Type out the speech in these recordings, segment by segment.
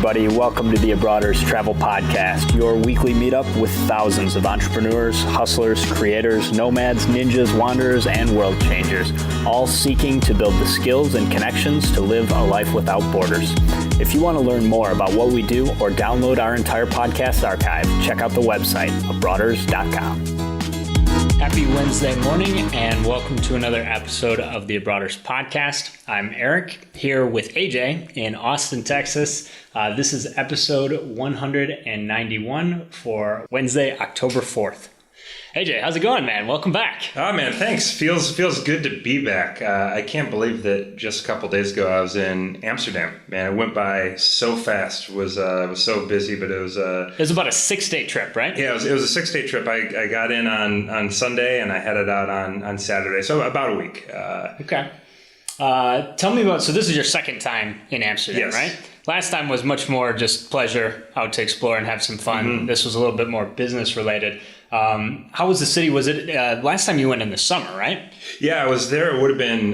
everybody. Welcome to the Abroaders Travel Podcast, your weekly meetup with thousands of entrepreneurs, hustlers, creators, nomads, ninjas, wanderers, and world changers, all seeking to build the skills and connections to live a life without borders. If you want to learn more about what we do or download our entire podcast archive, check out the website, abroaders.com. Happy Wednesday morning and welcome to another episode of the Abroaders Podcast. I'm Eric here with AJ in Austin, Texas. This is episode 191 for Wednesday, October 4th. AJ, how's it going, man? Welcome back. Oh, man, thanks. Feels good to be back. I can't believe that just a couple days ago I was in Amsterdam. Man, it went by so fast. It was so busy, but it was about a 6-day trip, right? Yeah, it was a 6-day trip. I got in on Sunday and I headed out on Saturday, so about a week. Okay. Tell me about, so this is your second time in Amsterdam, yes. Right? Last time was much more just pleasure, out to explore and have some fun. Mm-hmm. This was a little bit more business related. How was the city? Was it last time you went in the summer, right? Yeah, I was there. It would have been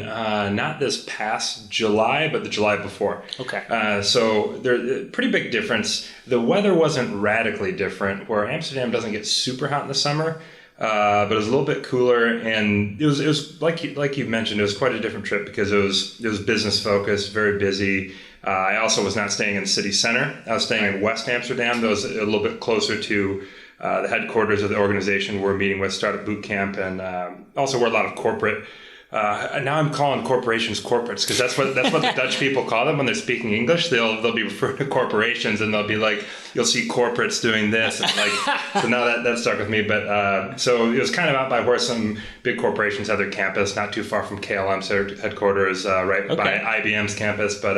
not this past July, but the July before. Okay. So there's a pretty big difference. The weather wasn't radically different, where Amsterdam doesn't get super hot in the summer, but it was a little bit cooler. And it was like you mentioned, it was quite a different trip because it was business focused, very busy. I also was not staying in the city center. I was staying in West Amsterdam. That was a little bit closer to the headquarters of the organization we're meeting with, Startup Bootcamp, and also we're a lot of corporate. Now I'm calling corporations corporates because that's what the Dutch people call them when they're speaking English. They'll be referring to corporations and they'll be like, you'll see corporates doing this. And like, so now that stuck with me. But so it was kind of out by where some big corporations have their campus, not too far from KLM's headquarters, right by IBM's campus. But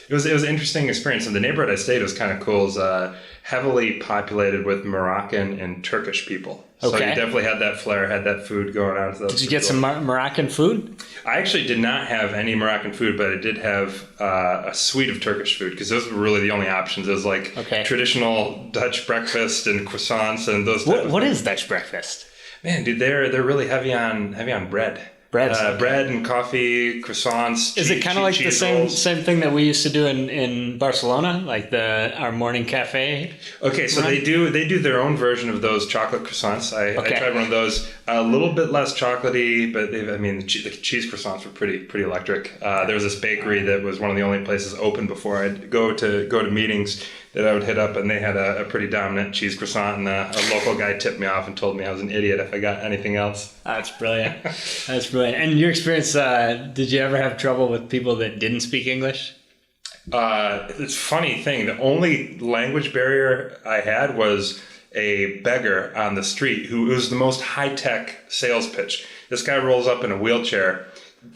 it was an interesting experience. And the neighborhood I stayed was kind of cool. It was heavily populated with Moroccan and Turkish people. So you definitely had that flair, had that food going on. So did you get some Moroccan food? I actually did not have any Moroccan food, but I did have a suite of Turkish food because those were really the only options. It was like traditional Dutch breakfast and croissants and those. What is Dutch breakfast? Man, dude, they're really heavy on bread. Bread and coffee, croissants. Is it kind of like the same thing that we used to do in Barcelona, like our morning cafe? Okay, so they do their own version of those chocolate croissants. I tried one of those, a little bit less chocolatey, but the cheese croissants were pretty electric. There was this bakery that was one of the only places open before I'd go to meetings that I would hit up, and they had a pretty dominant cheese croissant, and a local guy tipped me off and told me I was an idiot if I got anything else. That's brilliant. That's brilliant. And your experience, did you ever have trouble with people that didn't speak English? It's a funny thing. The only language barrier I had was a beggar on the street who was the most high-tech sales pitch. This guy rolls up in a wheelchair,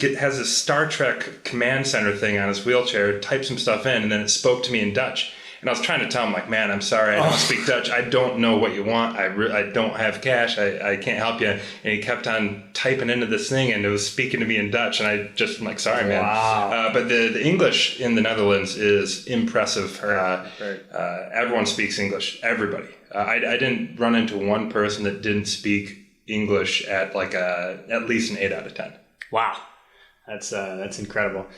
has a Star Trek command center thing on his wheelchair, types some stuff in, and then it spoke to me in Dutch. And I was trying to tell him, like, man, I'm sorry, I don't speak Dutch. I don't know what you want. I don't have cash. I can't help you. And he kept on typing into this thing, and it was speaking to me in Dutch. And I just, I'm like, sorry, man. Wow. But the English in the Netherlands is impressive. Everyone speaks English. Everybody. I didn't run into one person that didn't speak English at like at least an 8 out of 10. Wow. That's incredible.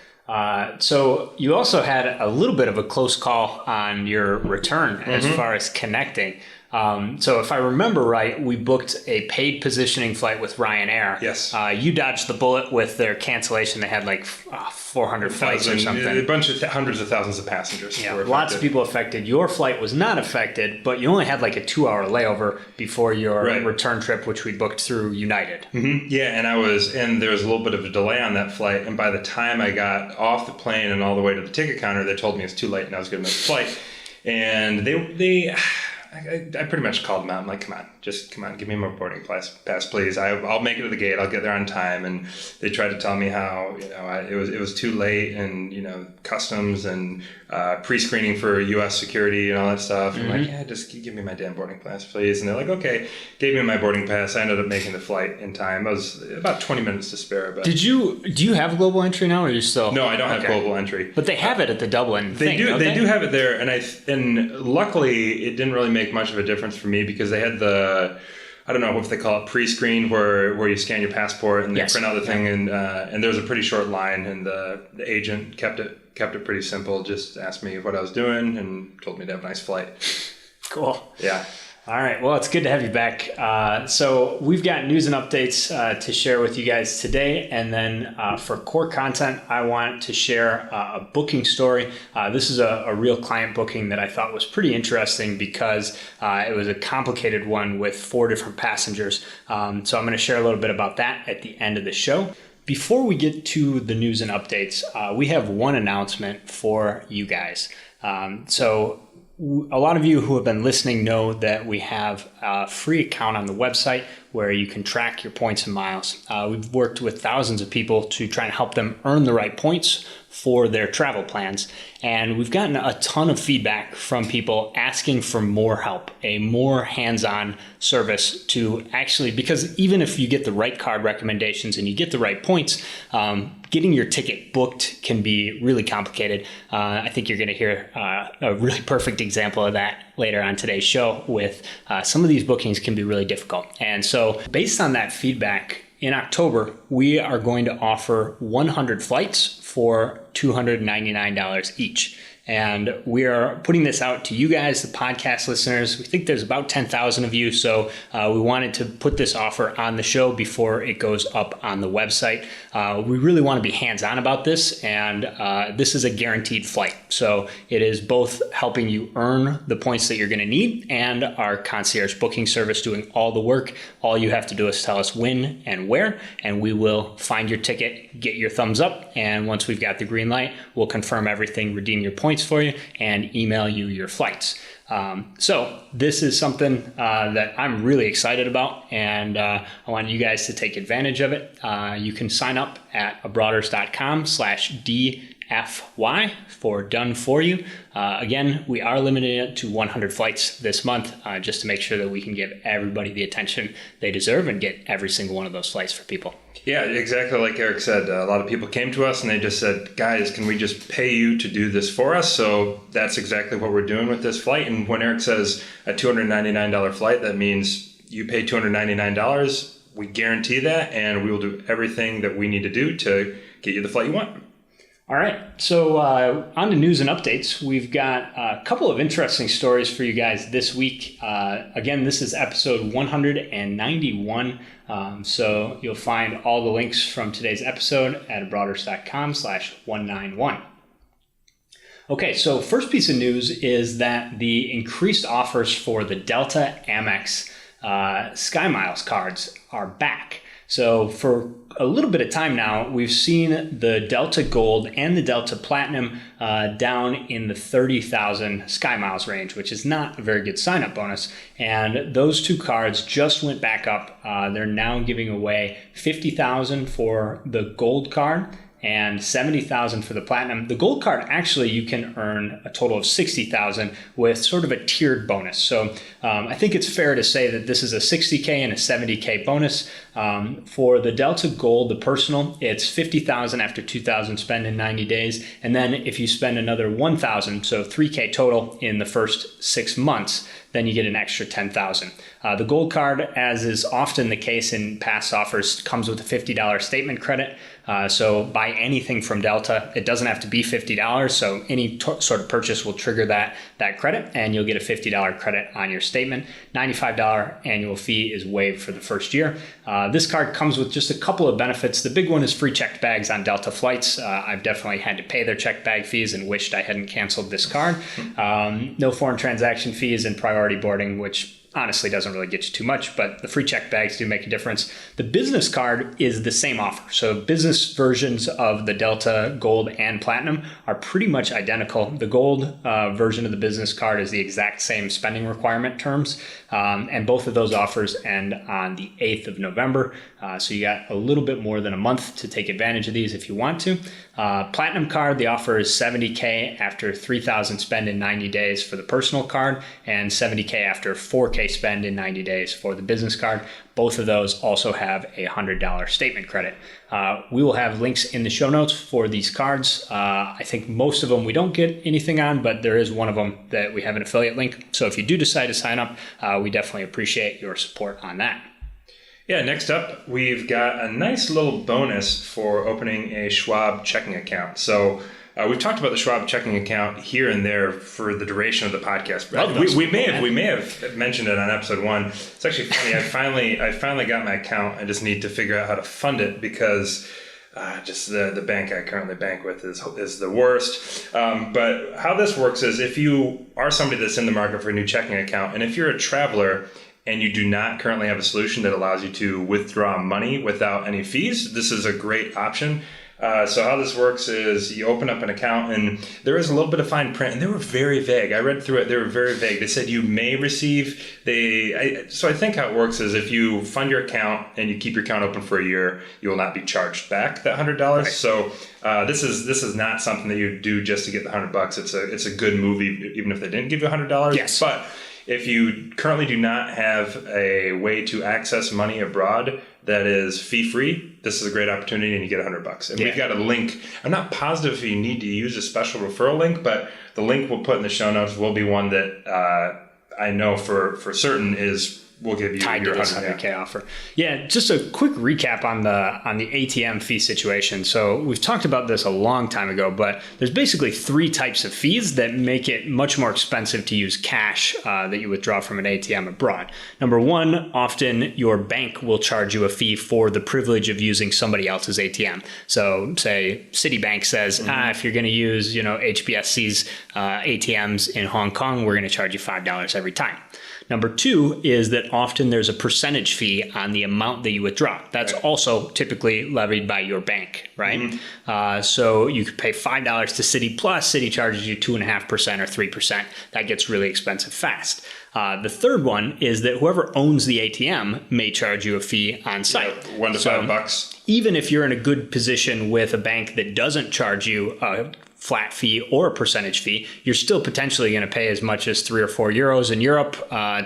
So you also had a little bit of a close call on your return as far as connecting. So if I remember right, we booked a paid positioning flight with Ryanair. Yes. You dodged the bullet with their cancellation. They had like 400 flights or something. A bunch of hundreds of thousands of passengers. Yeah, lots of people affected. Your flight was not affected, but you only had like a 2-hour layover before your return trip, which we booked through United. Mm-hmm. Yeah, and there was a little bit of a delay on that flight. And by the time I got off the plane and all the way to the ticket counter, they told me it's too late and I was going to miss the flight. And I pretty much called them out. I'm like, come on, give me my boarding pass, please. I'll make it to the gate. I'll get there on time. And they tried to tell me how, it was too late, and, customs and pre-screening for U.S. security and all that stuff. Mm-hmm. I'm like, yeah, just give me my damn boarding pass, please. And they're like, okay, gave me my boarding pass. I ended up making the flight in time. I was about 20 minutes to spare. But do you have global entry now, or are you still? No, I don't have global entry. But they have it at the Dublin thing, don't they do have it there, and luckily it didn't really make much of a difference for me because they had the, I don't know if they call it pre-screen, where you scan your passport and they print out the thing, and there was a pretty short line, and the agent kept it kept it pretty simple. Just asked me what I was doing and told me to have a nice flight. Cool. Yeah. All right. Well, it's good to have you back. So we've got news and updates to share with you guys today. And then for core content, I want to share a booking story. This is a real client booking that I thought was pretty interesting because it was a complicated one with 4 different passengers. So I'm going to share a little bit about that at the end of the show. Before we get to the news and updates, we have one announcement for you guys. A lot of you who have been listening know that we have a free account on the website where you can track your points and miles. We've worked with thousands of people to try and help them earn the right points for their travel plans. And we've gotten a ton of feedback from people asking for more help, a more hands-on service to actually, because even if you get the right card recommendations and you get the right points, getting your ticket booked can be really complicated. I think you're going to hear a really perfect example of that later on today's show with some of these bookings can be really difficult. And so based on that feedback, in October, we are going to offer 100 flights for $299 each. And we are putting this out to you guys, the podcast listeners. We think there's about 10,000 of you. So we wanted to put this offer on the show before it goes up on the website. We really want to be hands-on about this. And this is a guaranteed flight. So it is both helping you earn the points that you're going to need and our concierge booking service doing all the work. All you have to do is tell us when and where, and we will find your ticket, get your thumbs up. And once we've got the green light, we'll confirm everything, redeem your points for you, and email you your flights. So this is something that I'm really excited about, and I want you guys to take advantage of it. You can sign up at abroaders.com/DFY for done for you. Again, we are limiting it to 100 flights this month just to make sure that we can give everybody the attention they deserve and get every single one of those flights for people. Yeah, exactly like Eric said. A lot of people came to us and they just said, guys, can we just pay you to do this for us? So that's exactly what we're doing with this flight. And when Eric says a $299 flight, that means you pay $299. We guarantee that, and we will do everything that we need to do to get you the flight you want. All right, so on to news and updates. We've got a couple of interesting stories for you guys this week. Again, this is episode 191, so you'll find all the links from today's episode at abroaders.com/191. Okay, so first piece of news is that the increased offers for the Delta Amex SkyMiles cards are back. So for a little bit of time now, we've seen the Delta Gold and the Delta Platinum down in the 30,000 SkyMiles range, which is not a very good sign-up bonus. And those two cards just went back up. They're now giving away 50,000 for the Gold card and 70,000 for the Platinum. The Gold card, actually, you can earn a total of 60,000 with sort of a tiered bonus. So I think it's fair to say that this is a 60K and a 70K bonus. For the Delta Gold, the personal, it's 50,000 after 2,000 spent in 90 days. And then if you spend another 1,000, so 3K total in the first 6 months, then you get an extra 10,000. The Gold card, as is often the case in past offers, comes with a $50 statement credit. So buy anything from Delta. It doesn't have to be $50. So any sort of purchase will trigger that credit, and you'll get a $50 credit on your statement. $95 annual fee is waived for the first year. This card comes with just a couple of benefits. The big one is free checked bags on Delta flights. I've definitely had to pay their checked bag fees and wished I hadn't canceled this card. No foreign transaction fees and priority boarding, which honestly doesn't really get you too much, but the free check bags do make a difference. The business card is the same offer. So business versions of the Delta Gold and Platinum are pretty much identical. The Gold version of the business card is the exact same spending requirement terms, and both of those offers end on the 8th of November. So you got a little bit more than a month to take advantage of these if you want to. Platinum card, the offer is 70K after 3,000 spend in 90 days for the personal card, and 70K after 4K spend in 90 days for the business card. Both of those also have a $100 statement credit. We will have links in the show notes for these cards. I think most of them we don't get anything on, but there is one of them that we have an affiliate link. So if you do decide to sign up, we definitely appreciate your support on that. Yeah, next up, we've got a nice little bonus for opening a Schwab checking account. So We've talked about the Schwab checking account here and there for the duration of the podcast. We may have mentioned it on episode 1. It's actually funny. I finally got my account. I just need to figure out how to fund it because just the bank I currently bank with is the worst. But how this works is if you are somebody that's in the market for a new checking account, and if you're a traveler and you do not currently have a solution that allows you to withdraw money without any fees, this is a great option. So how this works is you open up an account and there is a little bit of fine print and they were very vague. I read through it. They were very vague. They said you may receive. So I think how it works is if you fund your account and you keep your account open for a year, you will not be charged back that $100. Right. So this is not something that you do just to get the $100. It's a good move even if they didn't give you $100. Yes. But if you currently do not have a way to access money abroad that is fee-free, this is a great opportunity and you get $100. And we've got a link. I'm not positive if you need to use a special referral link, but the link we'll put in the show notes will be one that I know for certain will give you tied your to this 100K offer. Yeah, just a quick recap on the ATM fee situation. So we've talked about this a long time ago, but there's basically 3 types of fees that make it much more expensive to use cash that you withdraw from an ATM abroad. Number 1, often your bank will charge you a fee for the privilege of using somebody else's ATM. So say Citibank says, if you're going to use HSBC's ATMs in Hong Kong, we're going to charge you $5 every time. Number 2 is that often there's a percentage fee on the amount that you withdraw. That's also typically levied by your bank, right? Mm-hmm. So you could pay $5 to Citi Plus. Citi charges you 2.5% or 3%. That gets really expensive fast. The third one is that whoever owns the ATM may charge you a fee on site. Yeah, $1 to $5. Even if you're in a good position with a bank that doesn't charge you a flat fee or a percentage fee, you're still potentially going to pay as much as 3 or 4 euros in Europe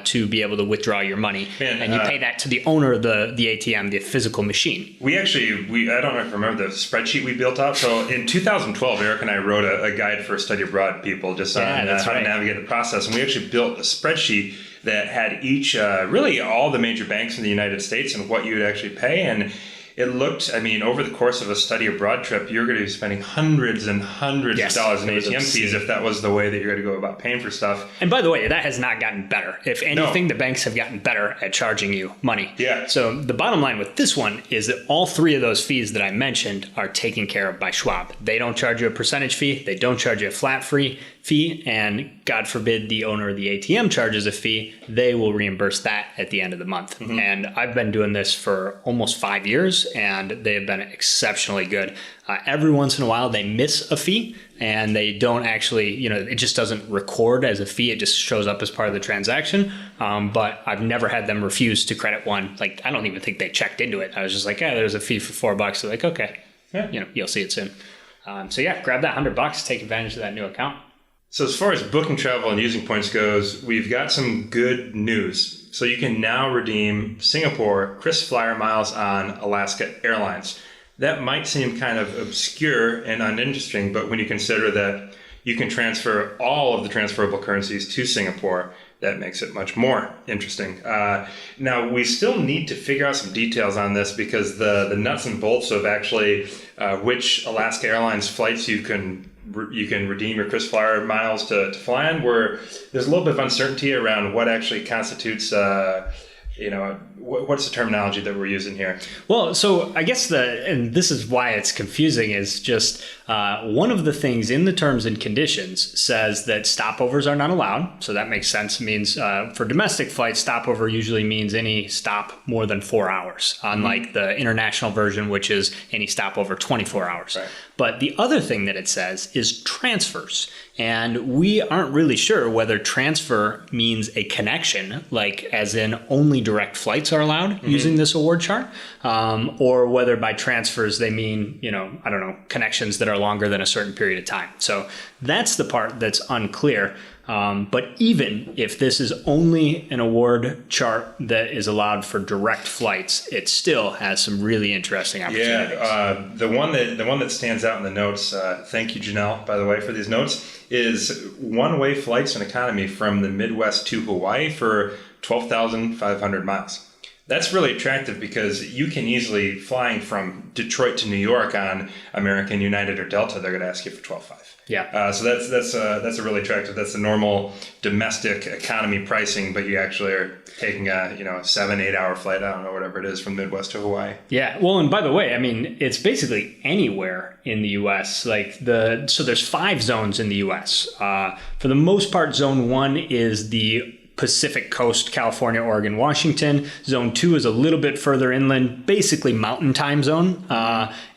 to be able to withdraw your money. And you pay that to the owner of the ATM, the physical machine. I don't know if you remember the spreadsheet we built out. So in 2012, Eric and I wrote a guide for study abroad people just on how to navigate the process. And we actually built a spreadsheet that had each, really all the major banks in the United States and what you would actually pay. And it looked, over the course of a study abroad trip, you're going to be spending hundreds and hundreds of dollars in ATM fees if that was the way that you're going to go about paying for stuff. And by the way, that has not gotten better. If anything, the banks have gotten better at charging you money. Yeah. So the bottom line with this one is that all 3 of those fees that I mentioned are taken care of by Schwab. They don't charge you a percentage fee. They don't charge you a flat fee. And God forbid the owner of the ATM charges a fee, they will reimburse that at the end of the month. Mm-hmm. And I've been doing this for almost 5 years and they have been exceptionally good. Every once in a while they miss a fee and they don't actually, it just doesn't record as a fee. It just shows up as part of the transaction. But I've never had them refuse to credit one. Like, I don't even think they checked into it. I was just like, there's a fee for $4. They're like, okay, you'll see it soon. So grab that $100, take advantage of that new account. So as far as booking travel and using points goes, we've got some good news. So you can now redeem Singapore KrisFlyer miles on Alaska Airlines. That might seem kind of obscure and uninteresting, but when you consider that you can transfer all of the transferable currencies to Singapore, that makes it much more interesting. Now, we still need to figure out some details on this because the nuts and bolts of actually which Alaska Airlines flights you can redeem your KrisFlyer miles to fly on, where there's a little bit of uncertainty around what actually constitutes what's the terminology that we're using here? Well, so I guess and this is why it's confusing, is just one of the things in the terms and conditions says that stopovers are not allowed. So that makes sense. It means for domestic flights, stopover usually means any stop more than 4 hours, unlike the international version, which is any stop over 24 hours. Right. But the other thing that it says is transfers. And we aren't really sure whether transfer means a connection, like as in only direct flights are allowed using this award chart, or whether by transfers they mean, connections that are longer than a certain period of time. So that's the part that's unclear. But even if this is only an award chart that is allowed for direct flights, it still has some really interesting opportunities. Yeah, the one that stands out in the notes, thank you, Janelle, by the way, for these notes, is one-way flights and economy from the Midwest to Hawaii for 12,500 miles. That's really attractive because you can easily, flying from Detroit to New York on American, United, or Delta, they're going to ask you for 12.5. Yeah. So that's a really attractive. That's the normal domestic economy pricing, but you actually are taking a 7-8 hour flight. I don't know, whatever it is, from Midwest to Hawaii. Yeah. Well, and by the way, I mean, it's basically anywhere in the U.S. So there's 5 zones in the U.S. For the most part, Zone 1 is the Pacific Coast, California, Oregon, Washington. Zone 2 is a little bit further inland, basically mountain time zone.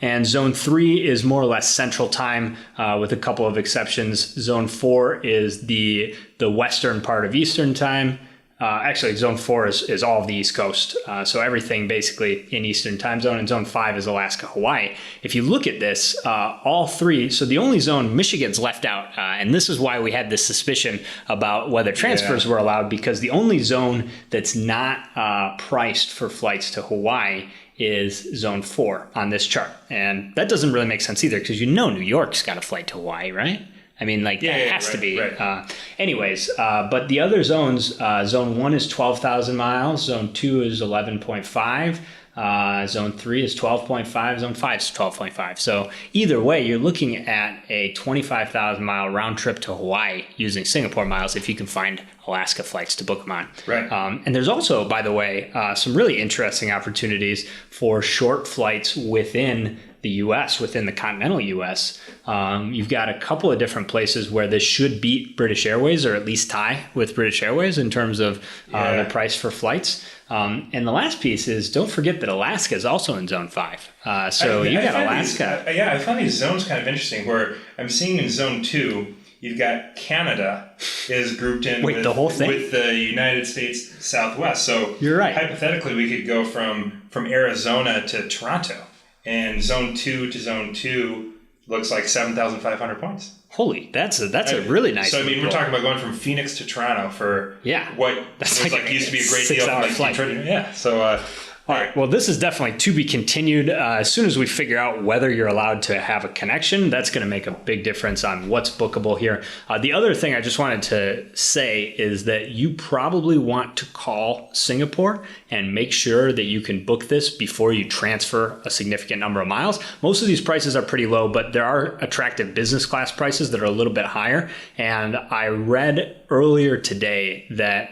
And Zone 3 is more or less central time with a couple of exceptions. Zone 4 is the western part of Eastern time. Actually, Zone 4 is all of the East Coast. So everything basically in Eastern time zone. And Zone 5 is Alaska, Hawaii. If you look at this, all 3, so the only zone, Michigan's left out. And this is why we had this suspicion about whether transfers were allowed, because the only zone that's not priced for flights to Hawaii is Zone 4 on this chart. And that doesn't really make sense either, because New York's got a flight to Hawaii, right? I mean, that has to be. Right. Anyways, but the other zones, Zone 1 is 12,000 miles. Zone 2 is 11.5. Zone 3 is 12.5. Zone 5 is 12.5. So either way, you're looking at a 25,000 mile round trip to Hawaii using Singapore miles if you can find Alaska flights to book them on. Right. And there's also, by the way, some really interesting opportunities for short flights within the U.S., within the continental U.S. You've got a couple of different places where this should beat British Airways, or at least tie with British Airways in terms of the price for flights. And the last piece is, don't forget that Alaska is also in Zone 5. So you got Alaska. I found these zones kind of interesting, where I'm seeing in Zone 2, you've got Canada is grouped in with the whole thing? With the United States Southwest. So you're right. Hypothetically, we could go from Arizona to Toronto. And Zone 2 to Zone 2 looks like 7,500 points. Holy, that's a really nice. So, I mean, we're talking about going from Phoenix to Toronto for what that's was used to be a great deal. Flight. Yeah, so... all right. Well, this is definitely to be continued. As soon as we figure out whether you're allowed to have a connection, that's going to make a big difference on what's bookable here. The other thing I just wanted to say is that you probably want to call Singapore and make sure that you can book this before you transfer a significant number of miles. Most of these prices are pretty low, but there are attractive business class prices that are a little bit higher. And I read earlier today that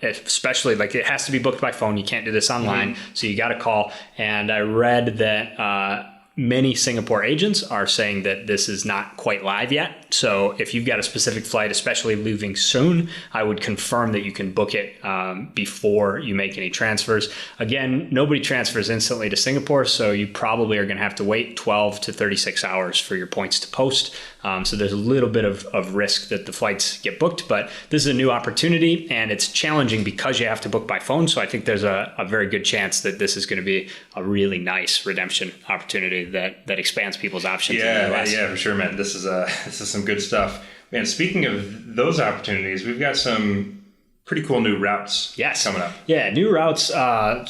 especially, like, it has to be booked by phone. You can't do this online. Mm-hmm. So you got to call. And I read that many Singapore agents are saying that this is not quite live yet. So if you've got a specific flight, especially leaving soon, I would confirm that you can book it before you make any transfers. Again, nobody transfers instantly to Singapore, so you probably are going to have to wait 12 to 36 hours for your points to post. So there's a little bit of risk that the flights get booked, but this is a new opportunity, and it's challenging because you have to book by phone. So I think there's a very good chance that this is going to be a really nice redemption opportunity that expands people's options. Yeah, for sure, man. This is some good stuff, man. Speaking of those opportunities, we've got some pretty cool new routes coming up. Yeah, new routes.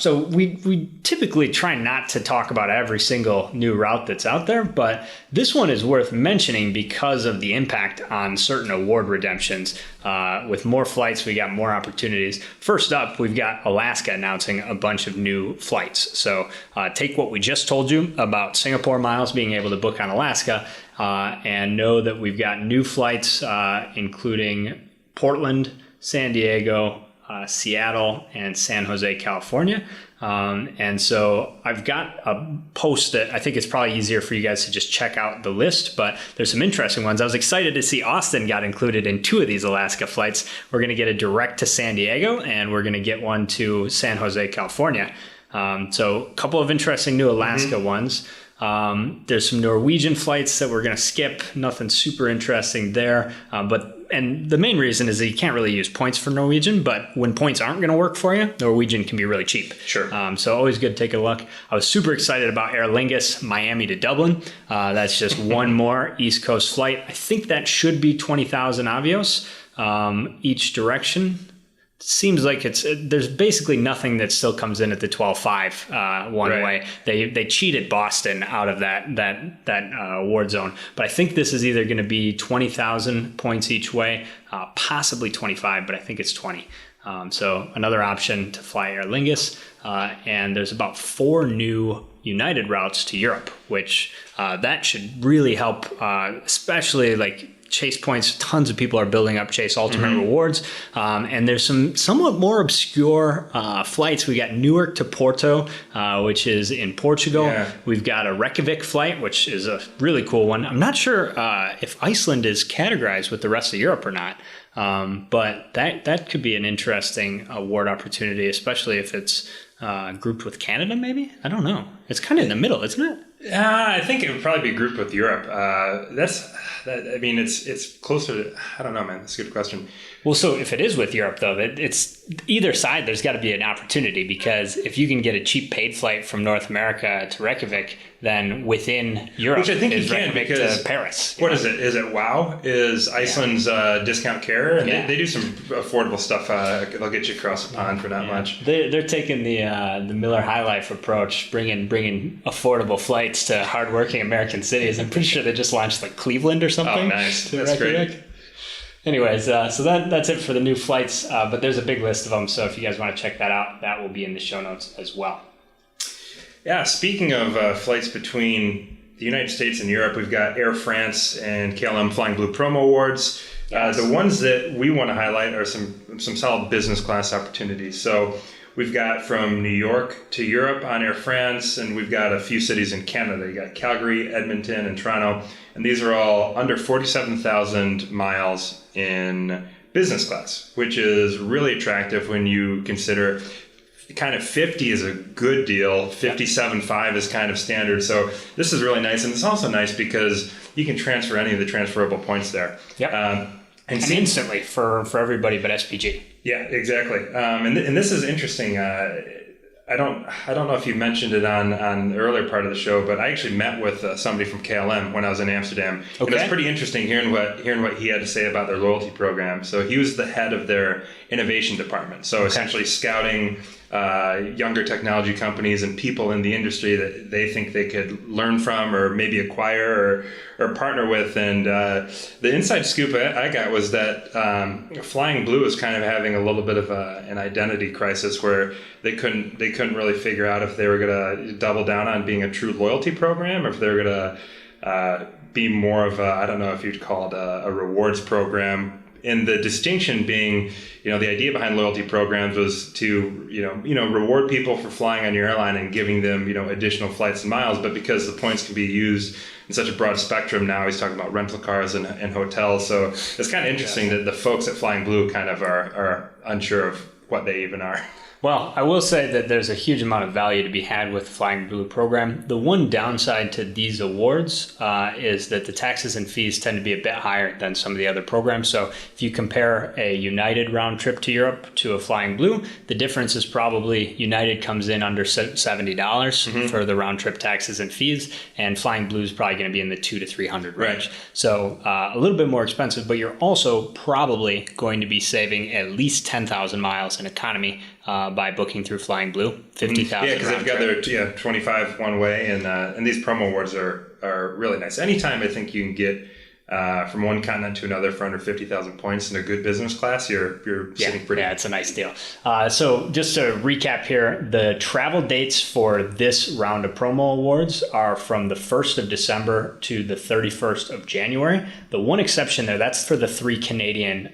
So we typically try not to talk about every single new route that's out there, but this one is worth mentioning because of the impact on certain award redemptions. With more flights, we got more opportunities. First up, we've got Alaska announcing a bunch of new flights. So take what we just told you about Singapore miles being able to book on Alaska, and know that we've got new flights, including Portland, San Diego, Seattle, and San Jose, California. And so I've got a post that I think it's probably easier for you guys to just check out the list, but there's some interesting ones. I was excited to see Austin got included in 2 of these Alaska flights. We're going to get a direct to San Diego, and we're going to get one to San Jose, California. So a couple of interesting new Alaska ones. There's some Norwegian flights that we're going to skip. Nothing super interesting there. And the main reason is that you can't really use points for Norwegian, but when points aren't going to work for you, Norwegian can be really cheap. Sure. So always good to take a look. I was super excited about Aer Lingus, Miami to Dublin. That's just one more East Coast flight. I think that should be 20,000 avios each direction. Seems like there's basically nothing that still comes in at the 12.5 one way. They cheated Boston out of that award zone, but I think this is either going to be 20,000 points each way, possibly 25, but I think it's 20. So another option to fly Aer Lingus. And there's about 4 new United routes to Europe, which that should really help, especially like Chase points. Tons of people are building up Chase Ultimate Rewards. And there's some somewhat more obscure flights. We got Newark to Porto, which is in Portugal. Yeah. We've got a Reykjavik flight, which is a really cool one. I'm not sure if Iceland is categorized with the rest of Europe or not. But that could be an interesting award opportunity, especially if it's grouped with Canada, maybe? I don't know. It's kind of in the middle, isn't it? I think it would probably be grouped with Europe. It's closer to, I don't know, man. That's a good question. Well, so if it is with Europe, though, it's either side, there's got to be an opportunity, because if you can get a cheap paid flight from North America to Reykjavik, then within Europe, which I think you is can, Reykjavik because to Paris. What is it? Is it WOW? Is Iceland's discount carrier? And they do some affordable stuff. They'll get you across the pond for not much. They're taking the Miller High Life approach, bringing affordable flights to hardworking American cities. I'm pretty sure they just launched like Cleveland or something. Oh, nice. That's Reykjavik. great. Anyways, so that's it for the new flights, but there's a big list of them, so if you guys want to check that out, that will be in the show notes as well. Yeah, speaking of flights between the United States and Europe, we've got Air France and KLM Flying Blue promo awards. Yes. The ones that we want to highlight are some solid business class opportunities. So we've got from New York to Europe on Air France, and we've got a few cities in Canada. You got Calgary, Edmonton, and Toronto, and these are all under 47,000 miles in business class, which is really attractive when you consider kind of 50 is a good deal. 57.5 is kind of standard. So this is really nice. And it's also nice because you can transfer any of the transferable points there. Yep. And instantly for everybody but SPG. Yeah, exactly. And this is interesting. I don't know if you mentioned it on the earlier part of the show, but I actually met with somebody from KLM when I was in Amsterdam. Okay. And it's pretty interesting hearing what he had to say about their loyalty program. So he was the head of their innovation department. So essentially scouting younger technology companies and people in the industry that they think they could learn from or maybe acquire or partner with. And the inside scoop I got was that Flying Blue is kind of having a little bit of an identity crisis where they couldn't really figure out if they were going to double down on being a true loyalty program or if they were going to be more of I don't know if you'd call it a rewards program. And the distinction being, the idea behind loyalty programs was to, reward people for flying on your airline and giving them, additional flights and miles. But because the points can be used in such a broad spectrum, now he's talking about rental cars and hotels. So it's kind of interesting that the folks at Flying Blue kind of are unsure of what they even are. Well, I will say that there's a huge amount of value to be had with the Flying Blue program. The one downside to these awards is that the taxes and fees tend to be a bit higher than some of the other programs. So if you compare a United round trip to Europe to a Flying Blue, the difference is probably United comes in under $70 for the round trip taxes and fees, and Flying Blue is probably going to be in the $200 to $300 range. Right. So a little bit more expensive, but you're also probably going to be saving at least 10,000 miles in economy by booking through Flying Blue, 50,000. Yeah, because they've got their 25 one way, and these promo awards are really nice. Anytime I think you can get from one continent to another for under 50,000 points in a good business class, you're sitting pretty. Yeah, it's a nice deal. So just to recap here, the travel dates for this round of promo awards are from the 1st of December to the 31st of January. The one exception there, that's for the 3 Canadian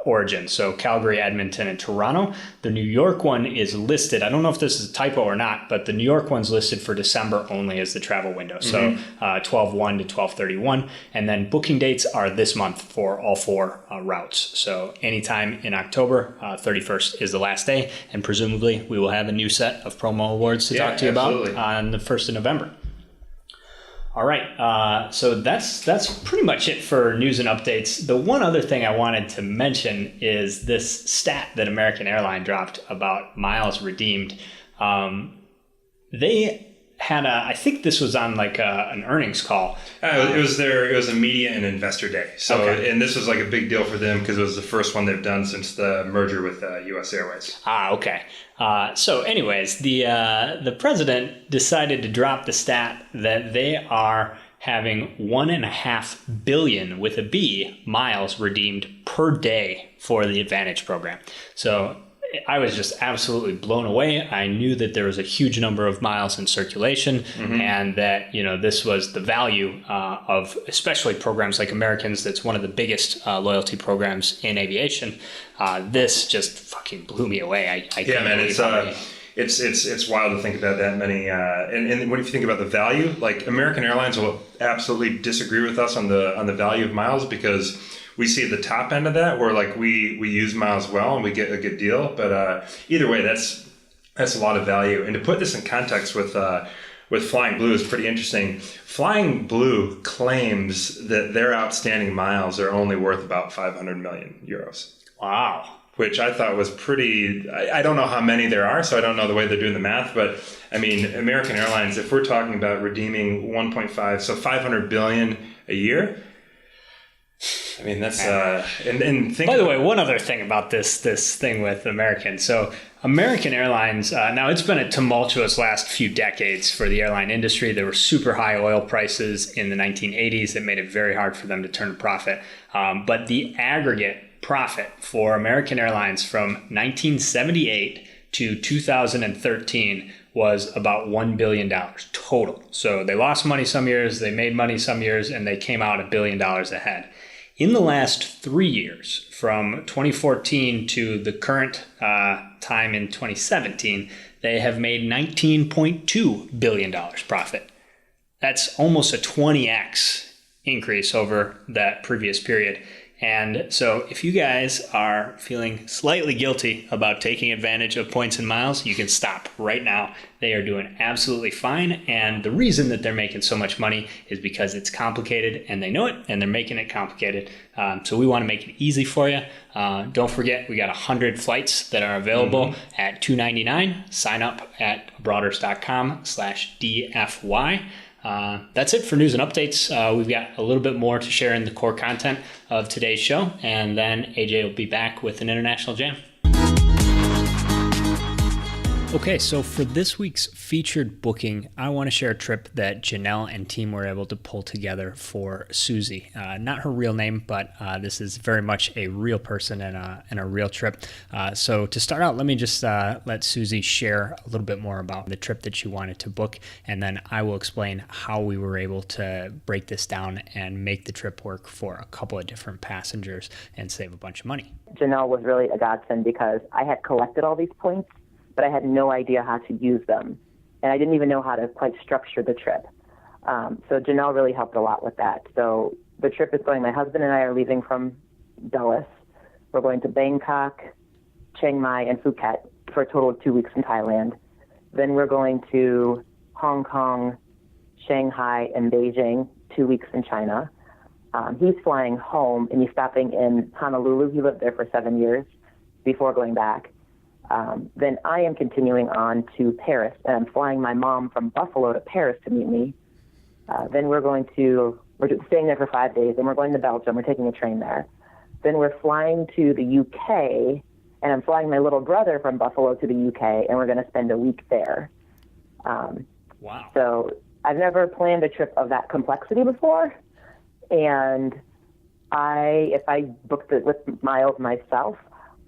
origins, so Calgary, Edmonton, and Toronto. The New York one is listed. I don't know if this is a typo or not, but the New York one's listed for December only as the travel window. So 12/1 to 12/31. And then booking dates are this month for all 4 routes. So anytime in October, 31st is the last day. And presumably we will have a new set of promo awards to talk to you about on the 1st of November. All right, so that's pretty much it for news and updates. The one other thing I wanted to mention is this stat that American Airlines dropped about miles redeemed. They had I think this was on like an earnings call. It was a media and investor day. So, and this was like a big deal for them because it was the first one they've done since the merger with U.S. Airways. Okay. So anyways, the president decided to drop the stat that they are having 1.5 billion with a B miles redeemed per day for the Advantage program. So I was just absolutely blown away. I knew that there was a huge number of miles in circulation, and that, this was the value of especially programs like Americans. That's one of the biggest loyalty programs in aviation. This just fucking blew me away. I couldn't believe how many. It's wild to think about that many. And what if you think about the value? Like, American Airlines will absolutely disagree with us on the value of miles, because we see at the top end of that where like we use miles well and we get a good deal. But either way, that's a lot of value. And to put this in context with Flying Blue is pretty interesting. Flying Blue claims that their outstanding miles are only worth about 500 million euros. Wow. Which I thought was pretty. I don't know how many there are, so I don't know the way they're doing the math. But I mean, American Airlines, if we're talking about redeeming 1.5, so 500 billion a year. I mean, that's and think. By the way, one other thing about this thing with American. So American Airlines, now it's been a tumultuous last few decades for the airline industry. There were super high oil prices in the 1980s that made it very hard for them to turn a profit. But the aggregate profit for American Airlines from 1978 to 2013 was about $1 billion total. So they lost money some years, they made money some years, and they came out $1 billion ahead. In the last 3 years, from 2014 to the current time in 2017, they have made $19.2 billion profit. That's almost a 20x increase over that previous period. And so if you guys are feeling slightly guilty about taking advantage of points and miles, you can stop right now. They are doing absolutely fine. And the reason that they're making so much money is because it's complicated and they know it, and they're making it complicated. So we want to make it easy for you. Don't forget, we got 100 flights that are available at $299. Sign up at abroaders.com/DFY. That's it for news and updates. We've got a little bit more to share in the core content of today's show, and then AJ will be back with an international jam. Okay, so for this week's featured booking, I want to share a trip that Janelle and team were able to pull together for Susie. Not her real name, but this is very much a real person and a real trip. So to start out, let me just let Susie share a little bit more about the trip that she wanted to book, and then I will explain how we were able to break this down and make the trip work for a couple of different passengers and save a bunch of money. Janelle was really a godsend because I had collected all these points, but I had no idea how to use them. And I didn't even know how to quite structure the trip. So Janelle really helped a lot with that. So the trip is going, my husband and I are leaving from Dulles. We're going to Bangkok, Chiang Mai, and Phuket for a total of 2 weeks in Thailand. Then we're going to Hong Kong, Shanghai, and Beijing, 2 weeks in China. He's flying home, and he's stopping in Honolulu. He lived there for 7 years before going back. Then I am continuing on to Paris, and I'm flying my mom from Buffalo to Paris to meet me. Then we're staying there for 5 days, and we're going to Belgium. We're taking a train there. Then we're flying to the UK, and I'm flying my little brother from Buffalo to the UK, and we're going to spend a week there. Wow. So I've never planned a trip of that complexity before, and if I booked it with miles myself,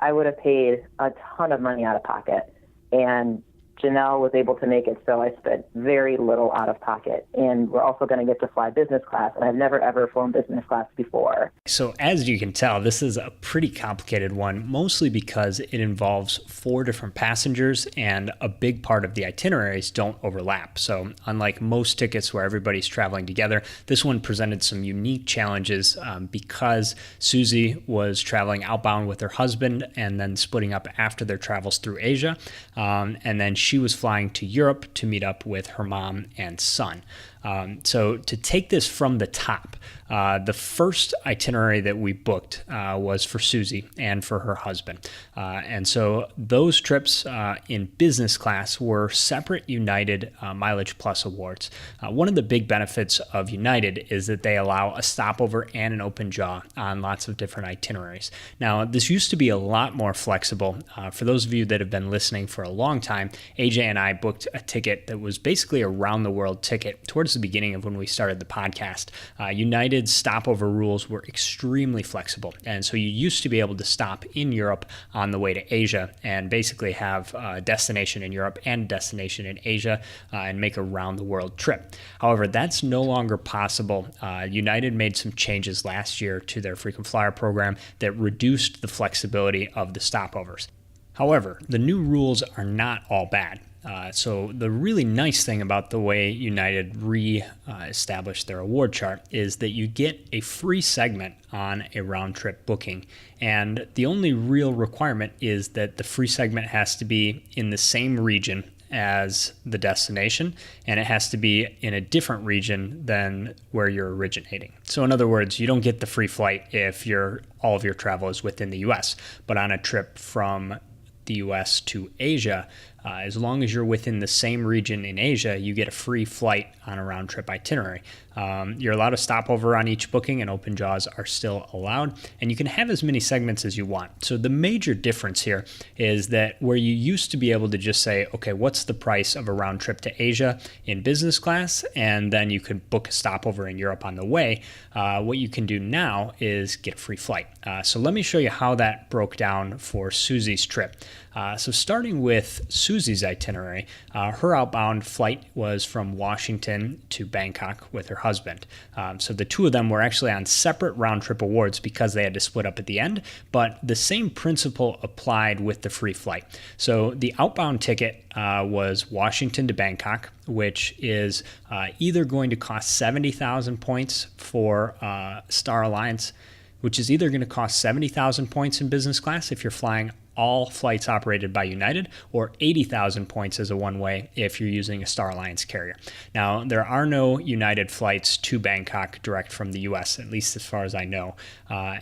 I would have paid a ton of money out of pocket, and Janelle was able to make it so I spent very little out of pocket. And we're also going to get to fly business class, and I've never ever flown business class before. So as you can tell, this is a pretty complicated one, mostly because it involves 4 different passengers and a big part of the itineraries don't overlap. So unlike most tickets where everybody's traveling together, this one presented some unique challenges because Susie was traveling outbound with her husband and then splitting up after their travels through Asia. And then she was flying to Europe to meet up with her mom and son. So to take this from the top, the first itinerary that we booked was for Susie and for her husband. And so those trips in business class were separate United Mileage Plus awards. One of the big benefits of United is that they allow a stopover and an open jaw on lots of different itineraries. Now, this used to be a lot more flexible. For those of you that have been listening for a long time, AJ and I booked a ticket that was basically a round the world ticket towards the beginning of when we started the podcast. United's stopover rules were extremely flexible. And so you used to be able to stop in Europe on the way to Asia and basically have a destination in Europe and a destination in Asia and make a round the world trip. However, that's no longer possible. United made some changes last year to their frequent flyer program that reduced the flexibility of the stopovers. However, the new rules are not all bad. So the really nice thing about the way United re-established their award chart is that you get a free segment on a round trip booking. And the only real requirement is that the free segment has to be in the same region as the destination, and it has to be in a different region than where you're originating. So in other words, you don't get the free flight if all of your travel is within the US, but on a trip from the US to Asia, as long as you're within the same region in Asia, you get a free flight on a round trip itinerary. You're allowed to stop over on each booking, and open jaws are still allowed, and you can have as many segments as you want. So the major difference here is that where you used to be able to just say, okay, what's the price of a round trip to Asia in business class, and then you could book a stopover in Europe on the way, what you can do now is get a free flight. So let me show you how that broke down for Susie's trip. So starting with Susie's itinerary, her outbound flight was from Washington to Bangkok with her husband. So the two of them were actually on separate round trip awards because they had to split up at the end, but the same principle applied with the free flight. So the outbound ticket was Washington to Bangkok, which is either going to cost 70,000 points for Star Alliance, which is either going to cost 70,000 points in business class if you're flying all flights operated by United, or 80,000 points as a one-way if you're using a Star Alliance carrier. Now, there are no United flights to Bangkok direct from the US, at least as far as I know.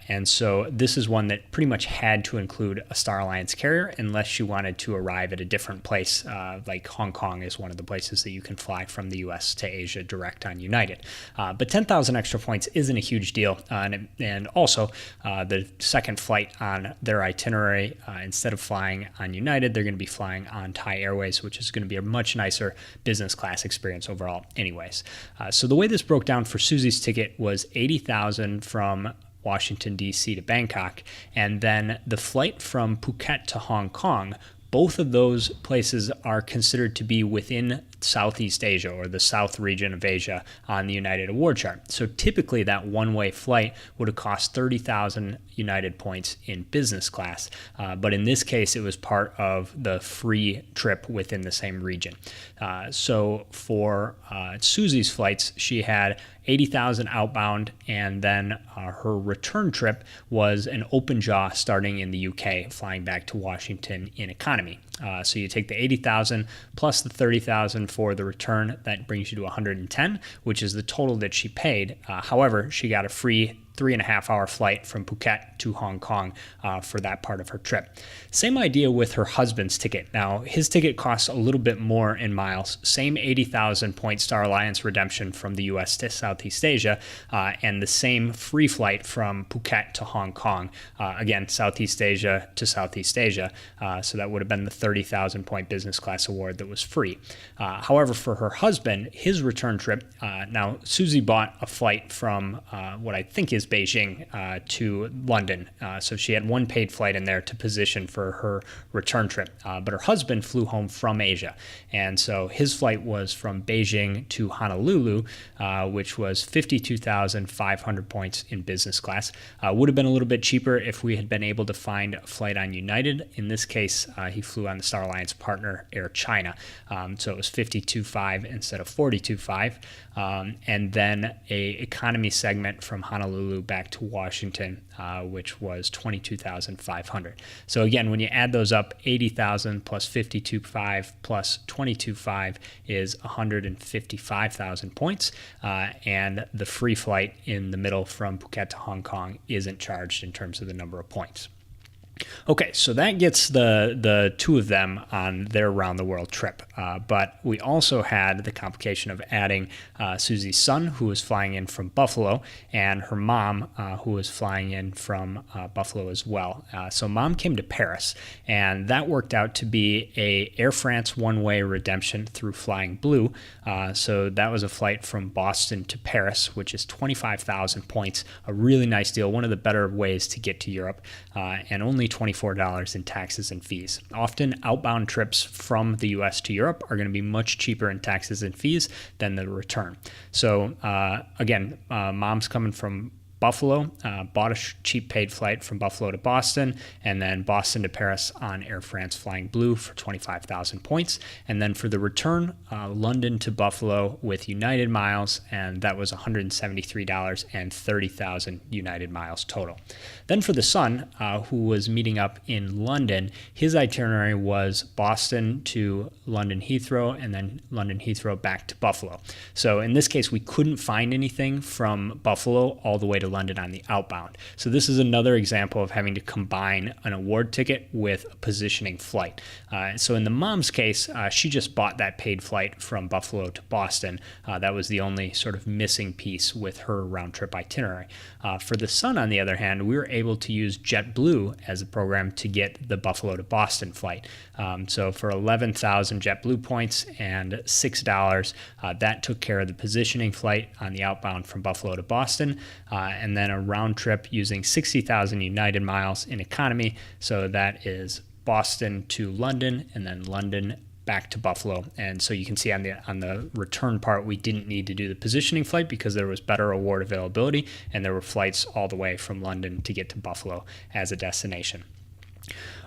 And so this is one that pretty much had to include a Star Alliance carrier unless you wanted to arrive at a different place, like Hong Kong is one of the places that you can fly from the US to Asia direct on United. But 10,000 extra points isn't a huge deal. And also, the second flight on their itinerary, instead of flying on United, they're going to be flying on Thai Airways, which is going to be a much nicer business class experience overall anyways. So the way this broke down for Susie's ticket was 80,000 from Washington, D.C. to Bangkok, and then the flight from Phuket to Hong Kong. Both of those places are considered to be within Southeast Asia, or the South region of Asia, on the United award chart. So typically that one-way flight would have cost 30,000 United points in business class, but in this case it was part of the free trip within the same region. So for Susie's flights, she had 80,000 outbound, and then her return trip was an open jaw starting in the UK, flying back to Washington in economy. So you take the 80,000 plus the 30,000 for the return, that brings you to 110, which is the total that she paid. However, she got a free 3.5-hour flight from Phuket to Hong Kong for that part of her trip. Same idea with her husband's ticket. Now, his ticket costs a little bit more in miles. Same 80,000 point Star Alliance redemption from the US to Southeast Asia, and the same free flight from Phuket to Hong Kong. Again, Southeast Asia to Southeast Asia. So that would have been the 30,000 point business class award that was free. However, for her husband, his return trip, now Susie bought a flight from what I think is Beijing to London. So she had one paid flight in there to position for her return trip. But her husband flew home from Asia. And so his flight was from Beijing to Honolulu, which was 52,500 points in business class. Would have been a little bit cheaper if we had been able to find a flight on United. In this case, he flew on the Star Alliance partner, Air China. So it was 52.5 instead of 42.5. And then a economy segment from Honolulu back to Washington, which was 22,500. So again, when you add those up, 80,000 plus 52.5 plus 22.5 is 155,000 points. And the free flight in the middle from Phuket to Hong Kong isn't charged in terms of the number of points. Okay, so that gets the two of them on their round the world trip. But we also had the complication of adding Susie's son, who was flying in from Buffalo, and her mom, who was flying in from Buffalo as well. So mom came to Paris, and that worked out to be a Air France one-way redemption through Flying Blue. So that was a flight from Boston to Paris, which is 25,000 points, a really nice deal, one of the better ways to get to Europe, and only $24 in taxes and fees. Often outbound trips from the US to Europe are going to be much cheaper in taxes and fees than the return. So again, mom's coming from Buffalo, bought a cheap paid flight from Buffalo to Boston, and then Boston to Paris on Air France Flying Blue for 25,000 points. And then for the return, London to Buffalo with United miles, and that was $173 and 30,000 United miles total. Then for the son, who was meeting up in London, his itinerary was Boston to London Heathrow, and then London Heathrow back to Buffalo. So in this case, we couldn't find anything from Buffalo all the way to London on the outbound. So this is another example of having to combine an award ticket with a positioning flight. So in the mom's case, she just bought that paid flight from Buffalo to Boston. That was the only sort of missing piece with her round trip itinerary. For the son, on the other hand, we were able to use JetBlue as a program to get the Buffalo to Boston flight. So for 11,000 JetBlue points and $6, that took care of the positioning flight on the outbound from Buffalo to Boston, and then a round trip using 60,000 United miles in economy. So that is Boston to London, and then London back to Buffalo. And so you can see on the return part, we didn't need to do the positioning flight because there was better award availability, and there were flights all the way from London to get to Buffalo as a destination.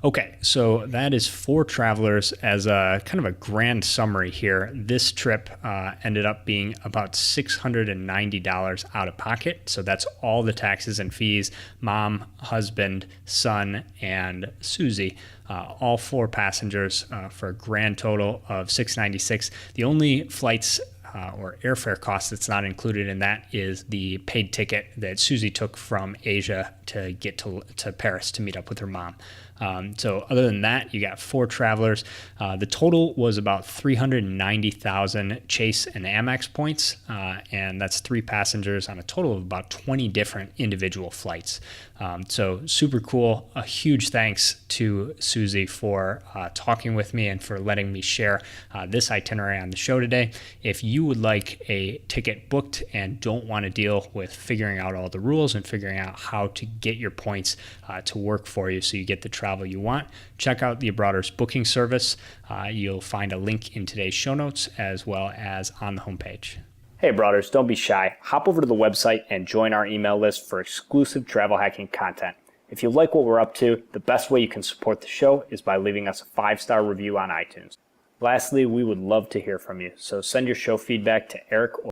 Okay, so that is for travelers. As a kind of a grand summary here, this trip ended up being about $690 out of pocket. So that's all the taxes and fees, mom, husband, son, and Susie, all four passengers for a grand total of $696. The only flights or airfare cost that's not included in that is the paid ticket that Susie took from Asia to get to Paris to meet up with her mom. So other than that, you got four travelers. The total was about 390,000 Chase and Amex points, and that's three passengers on a total of about 20 different individual flights. So super cool. A huge thanks to Susie for talking with me and for letting me share this itinerary on the show today. If you would like a ticket booked and don't want to deal with figuring out all the rules and figuring out how to get your points to work for you so you get the travel you want, check out the Abroaders booking service. You'll find a link in today's show notes as well as on the homepage. Hey Abroaders, don't be shy. Hop over to the website and join our email list for exclusive travel hacking content. If you like what we're up to, the best way you can support the show is by leaving us a 5-star review on iTunes. Lastly, we would love to hear from you, so send your show feedback to Eric or